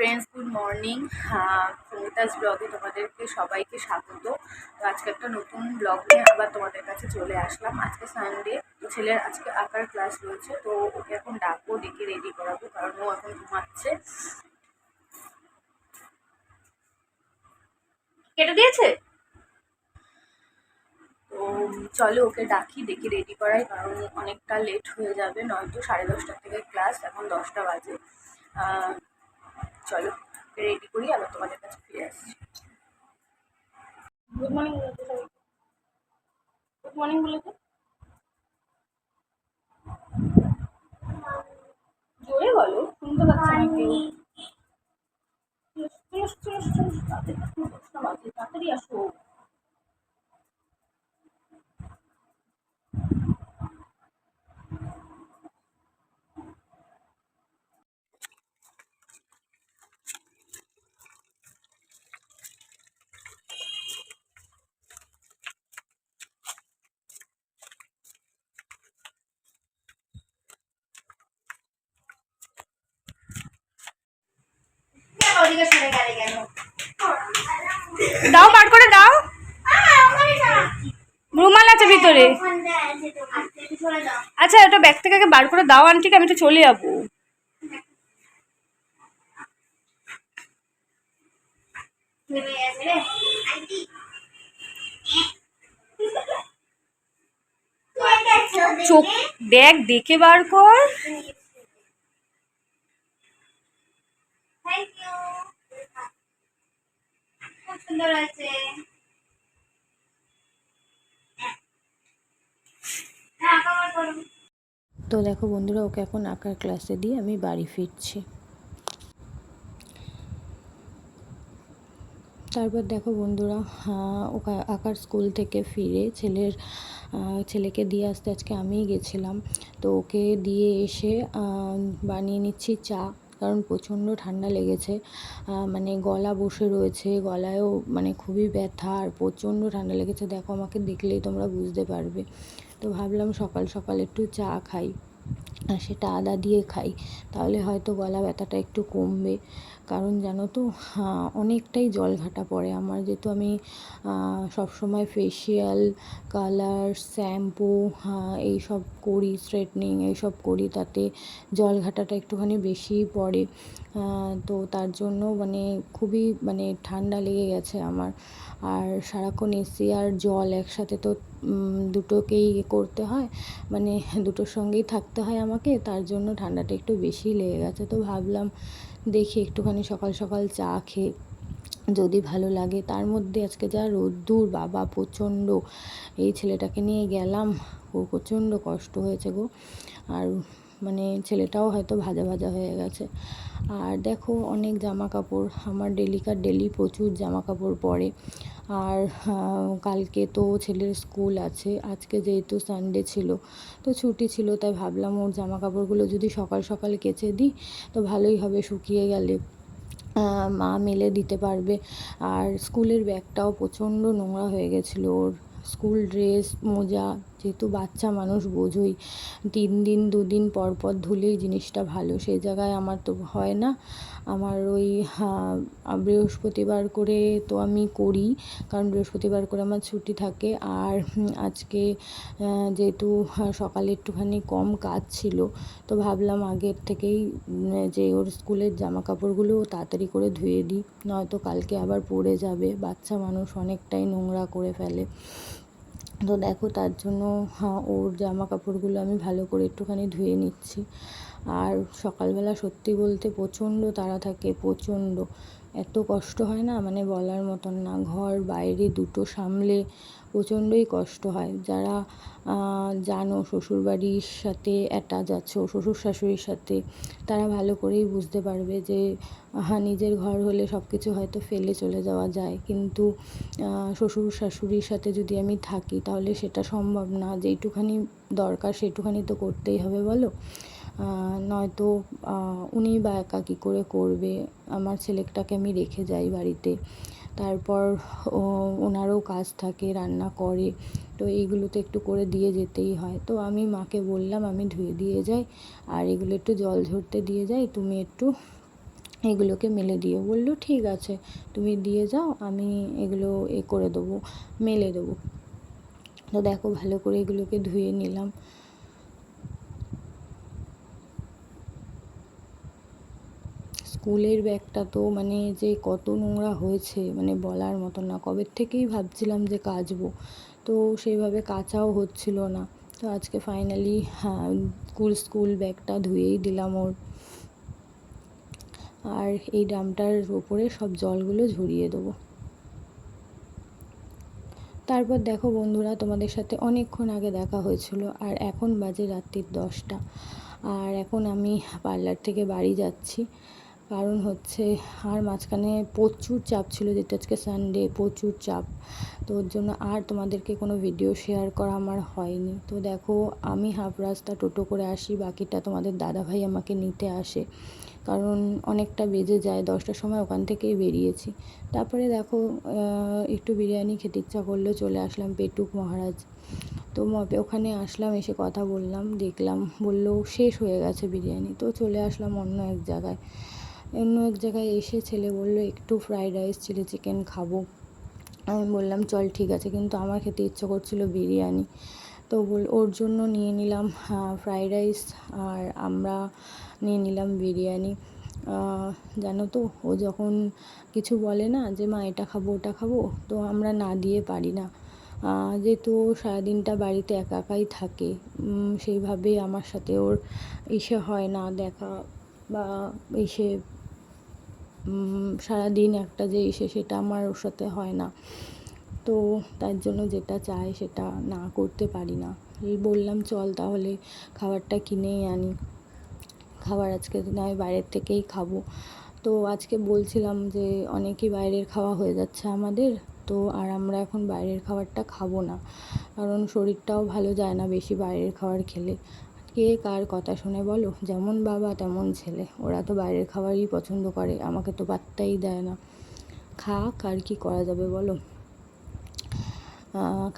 Friends, good morning. Sangeeta's ব্লগে তোমাদেরকে সবাইকে স্বাগত। তো আজকে একটা নতুন ব্লগ নিয়ে আবার তোমাদের কাছে চলে আসলাম। আজকে সানডে, তো ছেলের আজকে আঁকার ক্লাস রয়েছে, তো ওকে এখন ডাকবো, ডেকে রেডি করাবো, কারণ ও এখন ঘুমাচ্ছে। কেটে দিয়েছে। তো চলো ওকে ডাকি, ডেকে রেডি করাই, কারণ অনেকটা লেট হয়ে যাবে, নয়তো 10:30 থেকে ক্লাস, এখন 10টা বাজে। চলো রেডি করি, আবার তোমাদের কাছে ফিরে আসছি। গুড মর্নিং বলে তো, গুড মর্নিং বলে তো, জোরে বলো, শুনতে পাচ্ছে না কেউ। তাড়াতাড়ি আসো। দাও, বার করে দাও। রুমাল আছে ভিতরে। আচ্ছা, ওটা ব্যাগ থেকে আগে বার করে দাও আন্টিকে, আমি তো চলে যাবো। চোখ ব্যাগ দেখে বার কর। খুব সুন্দর আছে। তো দেখো বন্ধুরা, ওকে এখন আঁকার ক্লাসে দিয়ে আমি বাড়ি ফিরছি। তারপর দেখো বন্ধুরা, ওকে আঁকার স্কুল থেকে ফিরে ছেলেকে দিয়ে আসতে আজকে আমিই গেছিলাম। তো ওকে দিয়ে এসে বানিয়ে নিচ্ছি চা, কারণ প্রচণ্ড ঠান্ডা লেগেছে। মানে গলা বসে রয়েছে, গলায়ও মানে খুবই ব্যথা, আর প্রচণ্ড ঠান্ডা লেগেছে। দেখো, আমাকে দেখলেই তোমরা বুঝতে পারবে। তো ভাবলাম সকাল সকাল একটু চা খাই, আর সেটা আদা দিয়ে খাই, তাহলে হয়তো গলা ব্যথাটা একটু কমবে। কারণ জানো তো, অনেকটাই জল ঘাটা পড়ে আমার, যেহেতু আমি সবসময় ফেসিয়াল, কালার, শ্যাম্পু এইসব করি, স্ট্রেটনিং এইসব করি, তাতে জল ঘাটাটা একটুখানি বেশিই পড়ে। তো তার জন্য মানে খুবই মানে ঠান্ডা লেগে গেছে আমার। আর সারাক্ষণ এসি আর জল একসাথে, তো দুটোকেই করতে হয়, মানে দুটোর সঙ্গেই থাকতে হয় আমাকে, তার জন্য ঠান্ডাটা একটু বেশিই লেগে গেছে। তো ভাবলাম দেখি একটুখানি সকাল সকাল চা খেয়ে যদি ভালো লাগে। তার মধ্যে আজকে যা রোদ্দুর, বাবা প্রচণ্ড। এই ছেলেটাকে নিয়ে গেলাম, ও প্রচণ্ড কষ্ট হয়েছে গো। আর মানে ছেলেটাও হয়তো ভাজা ভাজা হয়ে গেছে। আর দেখো, অনেক জামা কাপড় আমার, ডেলিকার ডেলি প্রচুর জামা কাপড় পরে। আর কালকে তো ছেলের স্কুল আছে, আজকে যেহেতু সানডে ছিল, তো ছুটি ছিল, তাই ভাবলাম ওর জামা কাপড়গুলো যদি সকাল সকাল কেচে দিই তো ভালোই হবে, শুকিয়ে গেলে মা মেলে দিতে পারবে। আর স্কুলের ব্যাগটাও প্রচণ্ড নোংরা হয়ে গেছিলো ওর, স্কুল ড্রেস, মোজা, যেহেতু বাচ্চা মানুষ বোঝোই, 3 দিন 2 দিন পর পর ধুলেই জিনিসটা ভালো, সেই জায়গায় আমার তো হয় না। আমার ওই বৃহস্পতিবার করে তো আমি করি, কারণ বৃহস্পতিবার করে আমার ছুটি থাকে। আর আজকে যেহেতু সকালে একটুখানি কম কাজ ছিল, তো ভাবলাম আগের থেকেই যে ওর স্কুলের জামা কাপড়গুলো তাড়াতাড়ি করে ধুয়ে দিই, নয়তো কালকে আবার পড়ে যাবে, বাচ্চা মানুষ অনেকটাই নোংরা করে ফেলে। তো দেখো, তার জন্য ওর জামা কাপড়গুলো আমি ভালো করে একটুখানি ধুয়ে নিচ্ছি। আর সকালবেলা সত্যি বলতে প্রচণ্ড তাড়া থাকে, প্রচণ্ড, এত কষ্ট হয় না মানে বলার মতন না, ঘর বাইরে দুটো সামলে প্রচণ্ডই কষ্ট হয়। যারা জানো, শ্বশুরবাড়ির সাথে অ্যাটাচ আছো, শ্বশুর শাশুড়ির সাথে, তারা ভালো করেই বুঝতে পারবে যে নিজের ঘর হলে সব কিছু হয়তো ফেলে চলে যাওয়া যায়, কিন্তু শ্বশুর শাশুড়ির সাথে যদি আমি থাকি তাহলে সেটা সম্ভব না, যেইটুখানি দরকার সেটুখানি তো করতেই হবে বলো। নয়তো উনি বা একা কী করে করবে। আমার ছেলেটাকে আমি রেখে যাই বাড়িতে, তারপর ওনারও কাজ থাকে, রান্না করে, তো এইগুলো তো একটু করে দিয়ে যেতেই হয়। তো আমি মাকে বললাম আমি ধুয়ে দিয়ে যাই, আর এগুলো একটু জল ঝরতে দিয়ে যাই, তুমি একটু এগুলোকে মেলে দিও। বললো ঠিক আছে, তুমি দিয়ে যাও, আমি এগুলো করে দেবো, মেলে দেবো। তো দেখো ভালো করে এগুলোকে ধুয়ে নিলাম। স্কুলের ব্যাগটা তো মানে যে কত নোংরা হয়েছে মানে বলার মতো না। কবের থেকেই ভাবছিলাম যে কাচবো, তো সেইভাবে কাচাও হচ্ছিল না। তো আজকে ফাইনালি হ্যাঁ স্কুল ব্যাগটা ধুয়েই দিলাম ওর। আর এই ড্রামটার ওপরে সব জলগুলো ঝরিয়ে দেবো। তারপর দেখো বন্ধুরা, তোমাদের সাথে অনেকক্ষণ আগে দেখা হয়েছিল, আর এখন বাজে রাত্রির 10টা। আর এখন আমি পার্লার থেকে বাড়ি যাচ্ছি, কারণ হচ্ছে আর মাঝখানে প্রচুর চাপ ছিল, যেটা আজকে সানডে, প্রচুর চাপ। তো ওর জন্য আর তোমাদেরকে কোনো ভিডিও শেয়ার করা আমার হয়নি। তো দেখো আমি হাফ রাস্তা টোটো করে আসি, বাকিটা তোমাদের দাদাভাই আমাকে নিতে আসে, কারণ অনেকটা বেজে যায়। 10টার সময় ওখান থেকেই বেরিয়েছি। তারপরে দেখো একটু বিরিয়ানি খেতে ইচ্ছা করলো, চলে আসলাম পেটুক মহারাজ। তো ওখানে আসলাম, এসে কথা বললাম, দেখলাম বললো শেষ হয়ে গেছে বিরিয়ানি। তো চলে আসলাম অন্য এক জায়গায়। এসে ছেলে বললো একটু ফ্রাইড রাইস চিলি চিকেন খাবো। আমি বললাম চল ঠিক আছে, কিন্তু আমার খেতে ইচ্ছে করছিল বিরিয়ানি। তো ওর জন্য নিয়ে নিলাম ফ্রাইড রাইস, আর আমরা নিয়ে নিলাম বিরিয়ানি। জানো তো, ও যখন কিছু বলে না যে মা এটা খাবো ওটা খাবো, তো আমরা না দিয়ে পারি না। যেহেতু সারাদিনটা বাড়িতে একা একাই থাকে, সেইভাবে আমার সাথে ওর হয় না দেখা, বা সারাদিন একটা যে সেটা আমার ওর সাথে হয় না। তো তার জন্য যেটা চায় সেটা না করতে পারি না। বললাম চল তাহলে খাবারটা কিনেই আনি, খাবার আজকে নয় বাইরের থেকেই খাবো। তো আজকে বলছিলাম যে অনেকই বাইরের খাওয়া হয়ে যাচ্ছে আমাদের, তো আর আমরা এখন বাইরের খাবারটা খাবো না, কারণ শরীরটাও ভালো যায় না বেশি বাইরের খাবার খেলে। কে কার কথা শুনে বলো, যেমন বাবা তেমন ছেলে, ওরা তো বাইরের খাবারই পছন্দ করে, আমাকে তো পাত্তাই দেয় না। খাক, আর কি করা যাবে বলো,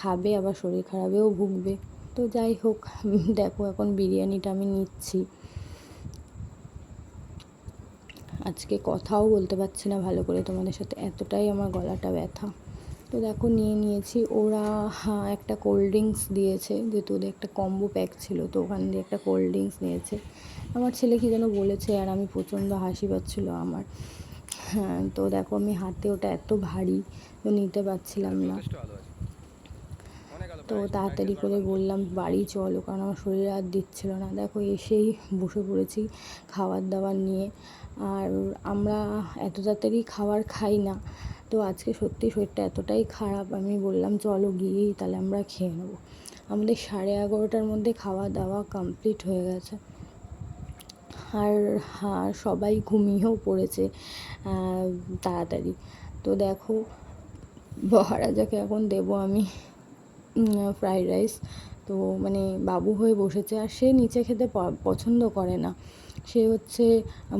খাবে আবার শরীর খারাপেও ভুগবে। তো যাই হোক, দেখো এখন বিরিয়ানিটা আমি নিচ্ছি। আজকে কথাও বলতে পারছি না ভালো করে তোমাদের সাথে, এতটাই আমার গলাটা ব্যথা। তো দেখো নিয়ে নিয়েছি। ওরা একটা কোল্ড ড্রিঙ্কস দিয়েছে, যেহেতু ওদের একটা কম্বো প্যাক ছিল, তো ওখান দিয়ে একটা কোল্ড ড্রিঙ্কস নিয়েছে। আমার ছেলে কী যেন বলেছে, আর আমি প্রচণ্ড হাসি পাচ্ছিলো আমার। হ্যাঁ, তো দেখো আমি হাতে ওটা এত ভারী, তো নিতে পারছিলাম না। তো তাড়াতাড়ি করে বললাম বাড়ি চলো, কারণ আমার শরীরে আর দিচ্ছিল না। দেখো এসেই বসে পড়েছি খাবার দাবার নিয়ে। আর আমরা এত তাড়াতাড়ি খাবার খাই না, তো আজকে সত্যি শরীরটা এতটাই খারাপ, আমি বললাম চলো গিয়েই তাহলে আমরা খেয়ে নেবো। আমাদের 11:30টার মধ্যে খাওয়া দাওয়া কমপ্লিট হয়ে গেছে। আর সবাই ঘুমিয়েও পড়েছে তাড়াতাড়ি। তো দেখো মহারাজাকে এখন দেবো আমি ফ্রাইড রাইস। তো মানে বাবু হয়ে বসেছে, আর সে নিচে খেতে পছন্দ করে না। সে হচ্ছে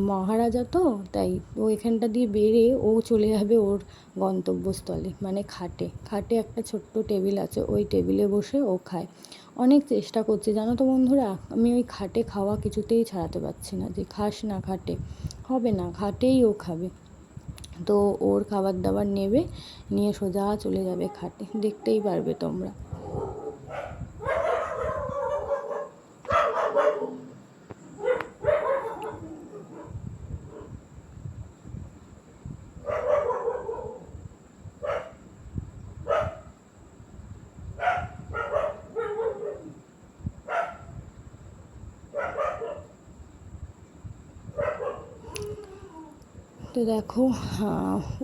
মহারাজা, তো তাই ও এখানটা দিয়ে বেড়ে ও চলে যাবে ওর গন্তব্যস্থলে, মানে খাটে একটা ছোট্ট টেবিল আছে, ওই টেবিলে বসে ও খায়। অনেক চেষ্টা করছি জানো তো বন্ধুরা, আমি ওই খাটে খাওয়া কিছুতেই ছাড়াতে পারছি না, যে খাস না খাটে, হবে না, খাটেই ও খাবে। তো ওর খাবার দাবার নেবে, নিয়ে সোজা চলে যাবে খাটে, দেখতেই পারবে তোমরা। তো দেখো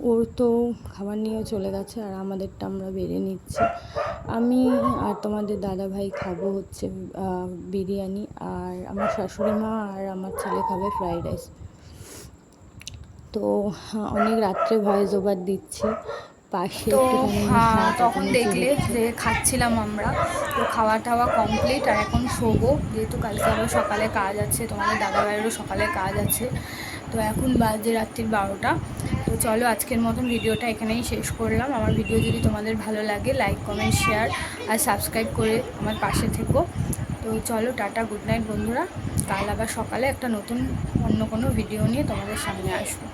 ওর তো খাবার নিয়েও চলে গেছে, আর আমাদেরটা আমরা বেড়ে নিচ্ছি। আমি আর তোমাদের দাদাভাই খাবো হচ্ছে বিরিয়ানি, আর আমার শাশুড়ি মা আর আমার ছেলে খাবে ফ্রাইড রাইস। তো অনেক রাত্রে ভয়েস ওভার দিচ্ছি, পাশে তো তখন চেঁচামেচি দেখলে হচ্ছে। যে খাচ্ছিলাম আমরা। তো খাওয়া টাওয়া কমপ্লিট, আর এখন শোবো, যেহেতু কালকে আবার সকালে কাজ আছে, তোমাদের দাদাভাইয়েরও সকালে কাজ আছে। তো এখন বাজে রাত্রির 12টা। তো চলো আজকের মতন ভিডিওটা এখানেই শেষ করলাম। আমার ভিডিও যদি তোমাদের ভালো লাগে, লাইক কমেন্ট শেয়ার আর সাবস্ক্রাইব করে আমার পাশে থেকো। তো চলো টাটা, গুড নাইট বন্ধুরা। কাল আবার সকালে একটা নতুন অন্য কোনো ভিডিও নিয়ে তোমাদের সামনে আসবো।